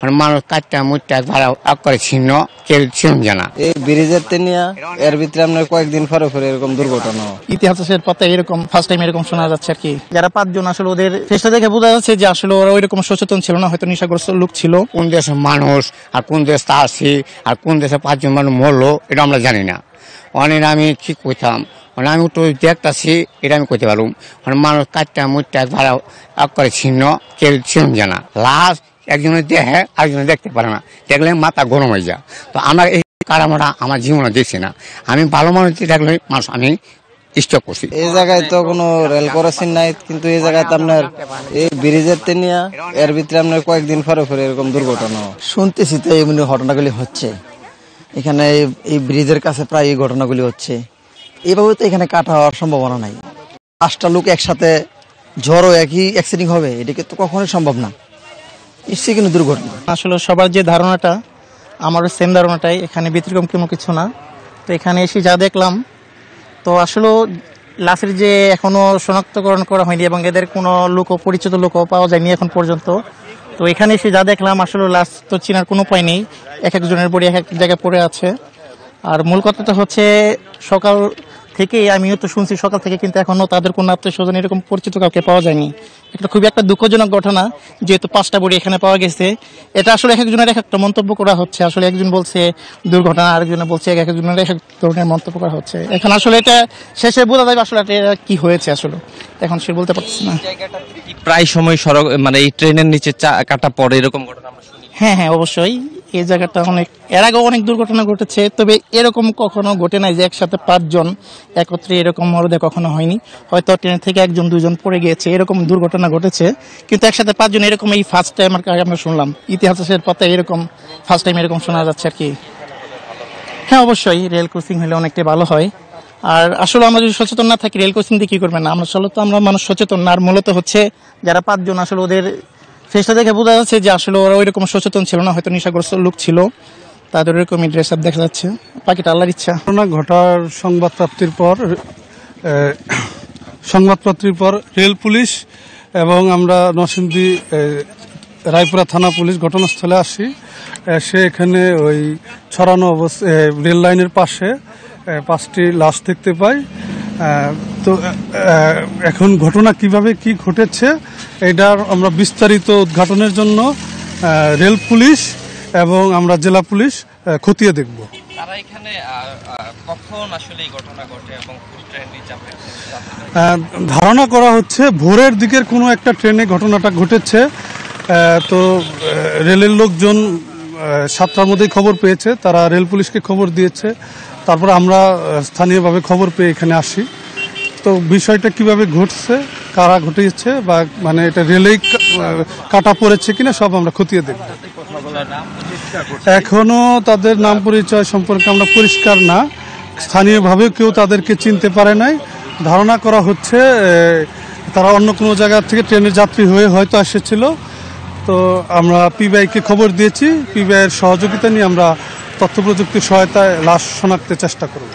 মানুষ কাটটা মুটটা ভাড়া করে ছিন্ন কেউ ছিন্ন জানা এই ব্রিজের তেনিয়া এর ভিতরে আপনার কয়েকদিন পরে এরকম দুর্ঘটনা ইতিহাসের পাতায় এরকম ফার্স্ট টাইম এরকম শোনা যাচ্ছে আর কি। যারা 5 জন আসলে ওদের চেষ্টা দেখে বোঝা যাচ্ছে যে আসলে ওরা ওইরকম সচেতন ছিল না, হয়তো নেশাগ্রস্ত লোক ছিল। কোন দেশের মানুষ আর কোন দেশ আসি আর কোন দেশে 5 জন মানুষ মরলো এটা আমরা জানি না। অনেক আমি কি কইতাম মানে আমি তো দেখতেছি এটা আমি কইতে পারুম মানুষ কাটটা মুটটা ভাড়া করে ছিন্ন কেউ ছিন্ন জানা লাস্ট একজনের দেখে আরেকজনে দেখতে পারে না, দেখলে মাথা গরম হয়ে যায়। তো আমরা এই কারামটা আমার জীবনে দেখছি না। আমি ভালো মানুষ দেখলে মানুষ আমি স্টপ করছি। এই জায়গায় তো কোনো রেল ক্রসিং নাই, কিন্তু এই জায়গায় আপনার এই ব্রিজের তেনিয়া এর ভিতরে আপনার কয়েকদিন পরে এরকম দুর্ঘটনা শুনতেছি। তো এমনি ঘটনাগুলি হচ্ছে এখানে, এই ব্রিজের কাছে প্রায় এই ঘটনাগুলি হচ্ছে। এইভাবে তো এখানে কাটা হওয়ার সম্ভাবনা নাই। 5টা লোক একসাথে ঝড়ও একই অ্যাক্সিডেন্ট হবে, এটাকে তো কখনোই সম্ভব না। নিশ্চয়ই কিন্তু দুর্ঘটনা। আসলে সবার যে ধারণাটা আমারও সেম ধারণাটাই, এখানে ব্যতিক্রম কোনো কিছু না। তো এখানে এসে যা দেখলাম, তো আসলে লাশের যে এখনো শনাক্তকরণ করা হয়নি এবং এদের কোনো পরিচিত লোকও পাওয়া যায়নি এখন পর্যন্ত। তো এখানে এসে যা দেখলাম আসলে লাশ তো চেনার কোনো উপায় নেই, এক একজনের বডি এক এক জায়গায় পড়ে আছে। আর মূল কথাটা হচ্ছে সকাল থেকে আমিও তো শুনছি সকাল থেকে, কিন্তু এখনো তাদের কোনো আত্মীয় স্বজন এরকম পরিচিত কাউকে পাওয়া যায়নি। এটা খুবই একটা দুঃখজনক ঘটনা, যেহেতু 5টা বডি এখানে পাওয়া গেছে। এটা আসলে এক একজনের এক একটা মন্তব্য করা হচ্ছে। আসলে একজন বলছে দুর্ঘটনা, আরেকজনে বলছে এক একজনের এক এক ধরনের মন্তব্য করা হচ্ছে। এখন আসলে এটা শেষে বোঝা যাবে আসলে এটা কি হয়েছে, আসলে এখন সে বলতে পারছে না। প্রায় সময় সড়ক মানে এই ট্রেনের নিচে কাটা পড়ে এরকম ঘটনা আমরা শুনি। হ্যাঁ, অবশ্যই এই জায়গাটা এর আগেও অনেক দুর্ঘটনা ঘটেছে, তবে এরকম কখনো ঘটে নাই যে একসাথে 5 জন একত্রে এরকম মরদে কখনো হয়নি। হয়তো ট্রেন থেকে 1 জন 2 জন পড়ে গিয়েছে, এরকম দুর্ঘটনা ঘটেছে, কিন্তু একসাথে 5 জন এরকম এই ফার্স্ট টাইম আমরা শুনলাম। ইতিহাসের পাতায় এরকম ফার্স্ট টাইম এরকম শোনা যাচ্ছে আর কি। হ্যাঁ, অবশ্যই রেল ক্রসিং হলে অনেকটাই ভালো হয়। আর আসলে আমরা যদি সচেতন না থাকি রেল ক্রসিং দিয়ে কি করবেন না, আমরা মানুষ সচেতন না। আর মূলত হচ্ছে যারা 5 জন আসলে ওদের ফেসটা দেখে বোঝা যাচ্ছে যে আসলে ওরা ওইরকম সচেতন ছিল না, হয়তো নেশাগ্রস্ত লোক ছিল, তাদের ওইরকমই ড্রেস আপ দেখা যাচ্ছে। বাকিটা আল্লাহর ইচ্ছা। ঘটনা ঘটার সংবাদ প্রাপ্তির পর রেল পুলিশ এবং আমরা নরসিংদী রায়পুরা থানা পুলিশ ঘটনাস্থলে আসি। সে এখানে ওই ছড়ানো রেল লাইনের পাশে 5টি লাশ দেখতে পাই। তো এখন ঘটনা কিভাবে কি ঘটেছে এটার আমরা বিস্তারিত উদ্ঘাটনের জন্য রেল পুলিশ এবং আমরা জেলা পুলিশ খতিয়ে দেখব। তারা এখানে কখন আসলে এই ঘটনা ঘটে এবং ধারণা করা হচ্ছে ভোরের দিকের কোনো একটা ট্রেনে ঘটনাটা ঘটেছে। তো রেলের লোকজন 7টার মধ্যেই খবর পেয়েছে, তারা রেল পুলিশকে খবর দিয়েছে। তারপর আমরা স্থানীয়ভাবে খবর পেয়ে এখানে আসি। তো বিষয়টা কিভাবে ঘটছে, কারা ঘটিয়েছে বা মানে এটা রেলেই কাটা পড়েছে কিনা সব আমরা খতিয়ে দেখব। এখনো তাদের নাম পরিচয় সম্পর্কে আমরা পরিষ্কার না, স্থানীয়ভাবে কেউ তাদেরকে চিনতে পারে নাই। ধারণা করা হচ্ছে তারা অন্য কোনো জায়গা থেকে ট্রেনের যাত্রী হয়ে হয়তো এসেছিল। তো আমরা পিবিআইকে খবর দিয়েছি, পিবিআইয়ের সহযোগিতা নিয়ে আমরা তথ্য প্রযুক্তির সহায়তায় লাশ শনাক্তের চেষ্টা করব।